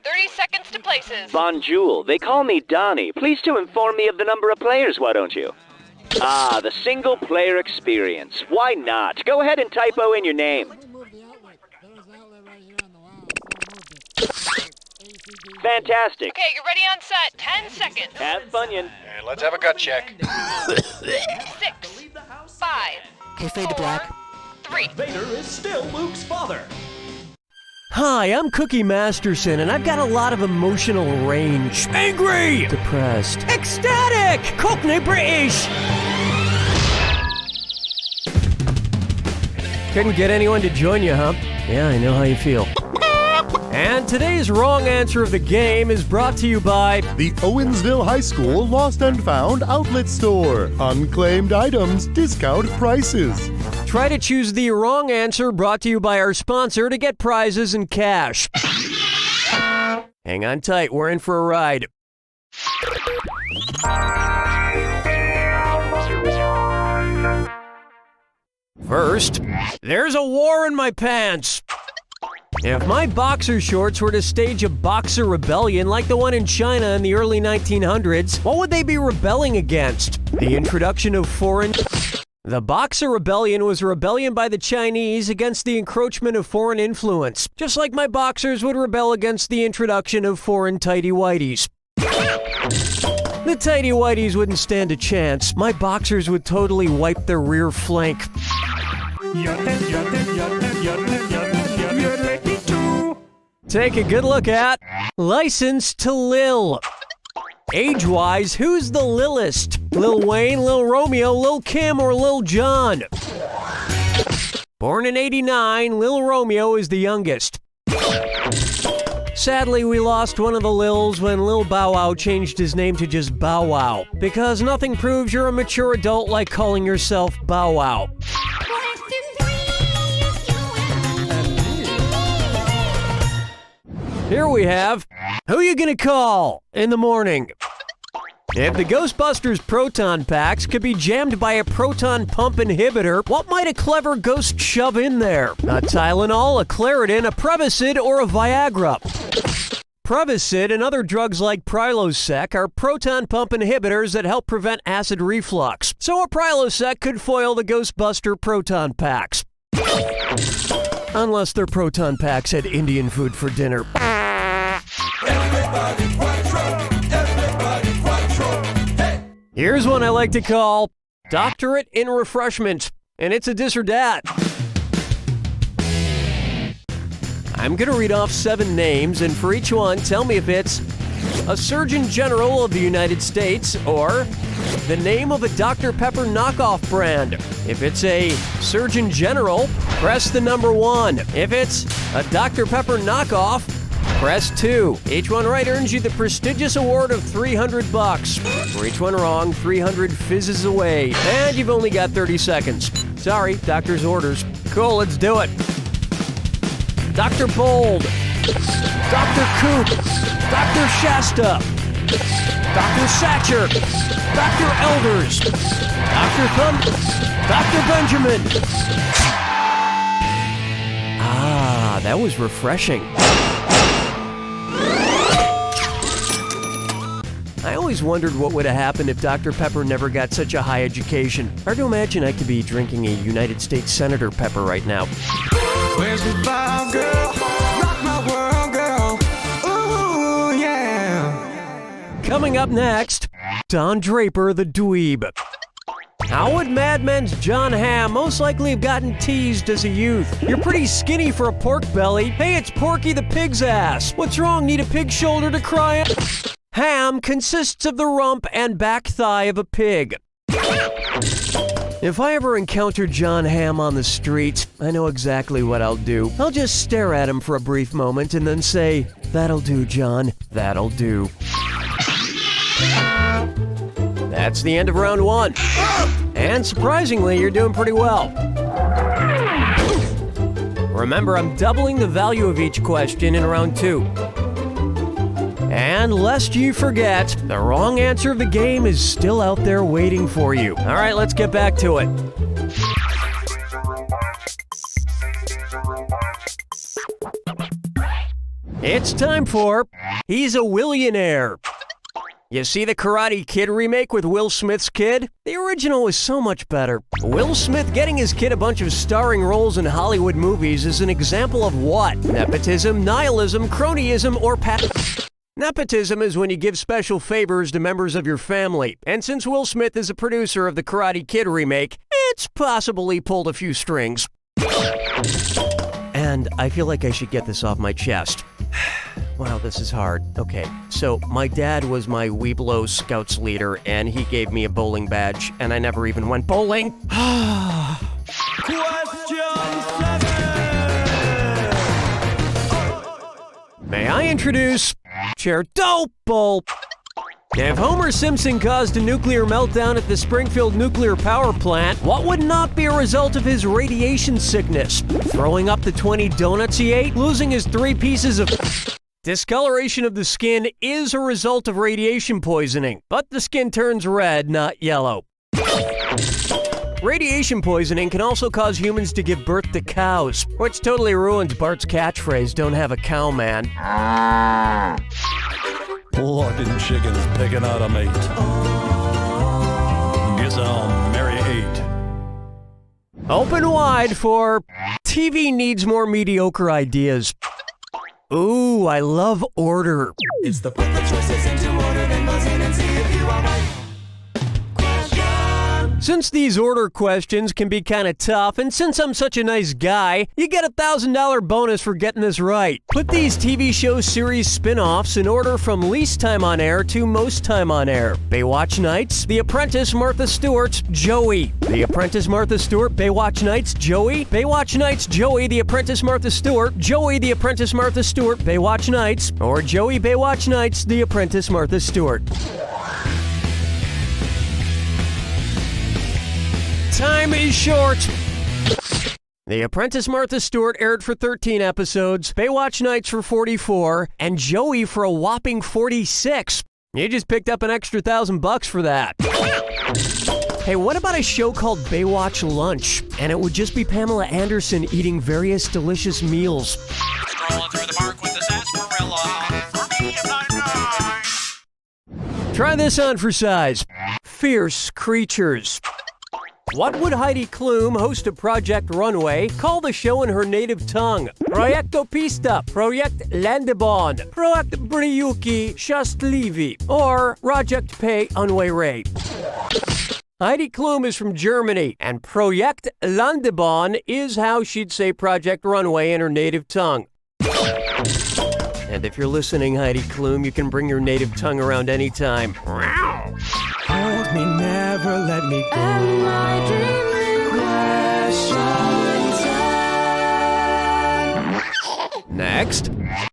30 seconds to places. Bonjour, they call me Donnie. Please to inform me of the number of players, why don't you? Ah, the single player experience. Why not? Go ahead and typo in your name. Fantastic. Okay, you're ready on set. 10 seconds. Have Funyun. And let's have a gut check. 6, 5, Okay, fade to black. 3. Vader is still Luke's father. Hi, I'm Cookie Masterson, and I've got a lot of emotional range. Angry! Depressed. Ecstatic! Cockney British! Couldn't get anyone to join you, huh? Yeah, I know how you feel. And today's wrong answer of the game is brought to you by The Owensville High School Lost and Found Outlet Store. Unclaimed items, discount prices. Try to choose the wrong answer, brought to you by our sponsor, to get prizes and cash. Hang on tight, we're in for a ride. First, there's a war in my pants. If my boxer shorts were to stage a boxer rebellion like the one in China in the early 1900s, what would they be rebelling against? The introduction of foreign... The Boxer Rebellion was a rebellion by the Chinese against the encroachment of foreign influence, just like my boxers would rebel against the introduction of foreign tighty-whities. The tighty-whities wouldn't stand a chance. My boxers would totally wipe their rear flank. Take a good look at License to Lil. Age-wise, who's the Lilist? Lil Wayne, Lil Romeo, Lil Kim, or Lil Jon? Born in '89, Lil Romeo is the youngest. Sadly, we lost one of the Lils when Lil Bow Wow changed his name to just Bow Wow, because nothing proves you're a mature adult like calling yourself Bow Wow. Here we have, who you gonna call in the morning? If the Ghostbusters proton packs could be jammed by a proton pump inhibitor, what might a clever ghost shove in there? A Tylenol, a Claritin, a Prevacid, or a Viagra? Prevacid and other drugs like Prilosec are proton pump inhibitors that help prevent acid reflux. So a Prilosec could foil the Ghostbuster proton packs. Unless their proton packs had Indian food for dinner. Here's one I like to call Doctorate in Refreshment, and it's a this or dat. I'm gonna read off 7 names, and for each one, tell me if it's a Surgeon General of the United States or the name of a Dr. Pepper knockoff brand. If it's a Surgeon General, press the number 1. If it's a Dr. Pepper knockoff, press 2. Each one right earns you the prestigious award of $300. For each one wrong, 300 fizzes away. And you've only got 30 seconds. Sorry, doctor's orders. Cool, let's do it. Dr. Bold, Dr. Coop, Dr. Shasta, Dr. Satcher, Dr. Elders, Dr. Thumb, Dr. Benjamin. Ah, that was refreshing. I always wondered what would have happened if Dr. Pepper never got such a high education. Hard to imagine I could be drinking a United States Senator Pepper right now. Where's the vibe, girl? Rock my world, girl. Ooh, yeah. Coming up next, Don Draper the Dweeb. How would Mad Men's John Hamm most likely have gotten teased as a youth? You're pretty skinny for a pork belly. Hey, it's Porky the Pig's ass. What's wrong? Need a pig shoulder to cry on? Ham consists of the rump and back thigh of a pig. If I ever encounter John Hamm on the street, I know exactly what I'll do. I'll just stare at him for a brief moment and then say, "That'll do, John, that'll do." That's the end of round 1. And surprisingly, you're doing pretty well. Remember, I'm doubling the value of each question in round 2. And lest you forget, the wrong answer of the game is still out there waiting for you. All right, let's get back to it. It's time for He's a Willionaire. You see the Karate Kid remake with Will Smith's kid? The original was so much better. Will Smith getting his kid a bunch of starring roles in Hollywood movies is an example of what? Nepotism, nihilism, cronyism, or Nepotism is when you give special favors to members of your family. And since Will Smith is a producer of the Karate Kid remake, it's possible he pulled a few strings. And I feel like I should get this off my chest. Wow, this is hard. Okay, so my dad was my Weeblo Scouts leader, and he gave me a bowling badge, and I never even went bowling. May I introduce Chair Dope. If Homer Simpson caused a nuclear meltdown at the Springfield nuclear power plant, what would not be a result of his radiation sickness? Throwing up the 20 donuts he ate? Losing his 3 pieces of... Discoloration of the skin is a result of radiation poisoning, but the skin turns red, not yellow. Radiation poisoning can also cause humans to give birth to cows, which totally ruins Bart's catchphrase, "Don't have a cow, man." Plucking chickens, picking out a mate. Guess I'll marry 8. Open wide for TV needs more mediocre ideas. Ooh, I love order. It's the put the choices into order, then buzz in and see if you are right. Since these order questions can be kind of tough, and since I'm such a nice guy, you get a $1,000 bonus for getting this right. Put these TV show series spin-offs in order from least time on air to most time on air. Baywatch Nights, The Apprentice, Martha Stewart, Joey. The Apprentice, Martha Stewart, Baywatch Nights, Joey. Baywatch Nights, Joey, The Apprentice, Martha Stewart, Joey, The Apprentice, Martha Stewart, Baywatch Nights, or Joey, Baywatch Nights, The Apprentice, Martha Stewart. Time is short. The Apprentice Martha Stewart aired for 13 episodes, Baywatch Nights for 44, and Joey for a whopping 46. You just picked up an extra $1,000 for that. Hey, what about a show called Baywatch Lunch? And it would just be Pamela Anderson eating various delicious meals. Strolling through the park with the sarsaparilla. For me, I'm Try this on for size. Fierce creatures. What would Heidi Klum, host of Project Runway, call the show in her native tongue? Proyecto Pista, Project Landebon, Project Briuki Shastlivi, or Project Pay Unway. Heidi Klum is from Germany, and Project Landebon is how she'd say Project Runway in her native tongue. And if you're listening, Heidi Klum, you can bring your native tongue around anytime. Hold me, never let me go. And my dreaming question time. Next,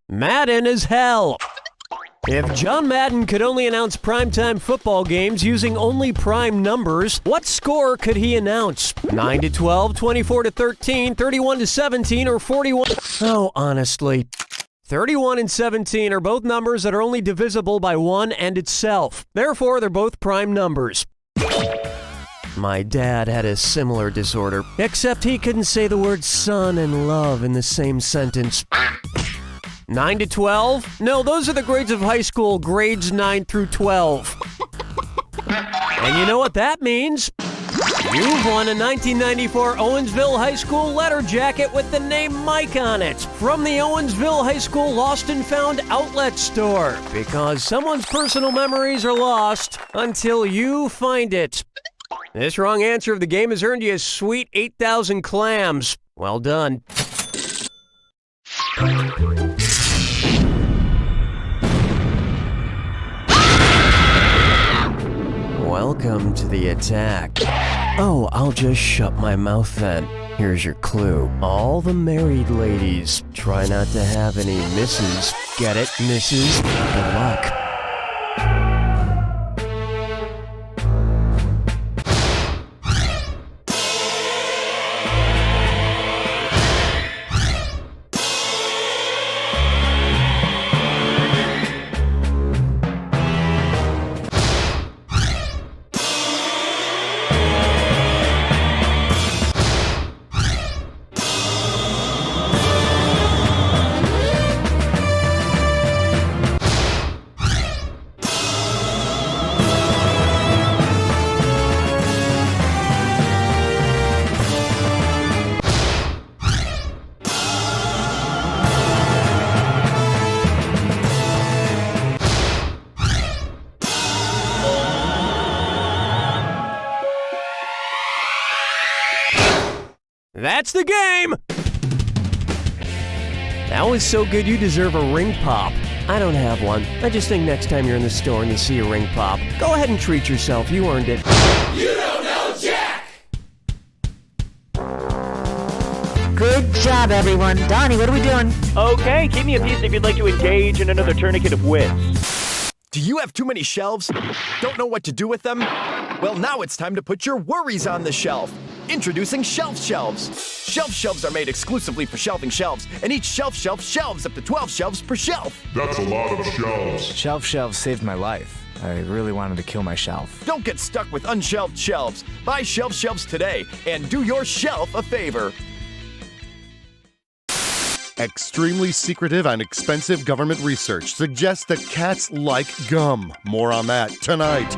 Madden is hell. If John Madden could only announce primetime football games using only prime numbers, what score could he announce? 9-12, 24-13, 31-17, or 41? Oh, honestly. 31 and 17 are both numbers that are only divisible by 1 and itself. Therefore, they're both prime numbers. My dad had a similar disorder, except he couldn't say the words son and love in the same sentence. 9-12? No, those are the grades of high school, grades 9 through 12. And you know what that means? You've won a 1994 Owensville High School letter jacket with the name Mike on it from the Owensville High School Lost and Found outlet store. Because someone's personal memories are lost until you find it. This wrong answer of the game has earned you a sweet 8,000 clams. Well done. Welcome to the attack. Oh, I'll just shut my mouth then. Here's your clue. All the married ladies, try not to have any misses. Get it, misses? Good luck. That's the game! That was so good you deserve a ring pop. I don't have one. I just think next time you're in the store and you see a ring pop, go ahead and treat yourself. You earned it. You don't know Jack! Good job, everyone. Donnie, what are we doing? Okay, keep me a piece if you'd like to engage in another tourniquet of wits. Do you have too many shelves? Don't know what to do with them? Well, now it's time to put your worries on the shelf. Introducing Shelf Shelves. Shelf Shelves are made exclusively for shelving shelves, and each shelf shelves up to 12 shelves per shelf. That's a lot of shelves. Shelf Shelves saved my life. I really wanted to kill my shelf. Don't get stuck with unshelved shelves. Buy Shelf Shelves today and do your shelf a favor. Extremely secretive and expensive government research suggests that cats like gum. More on that tonight.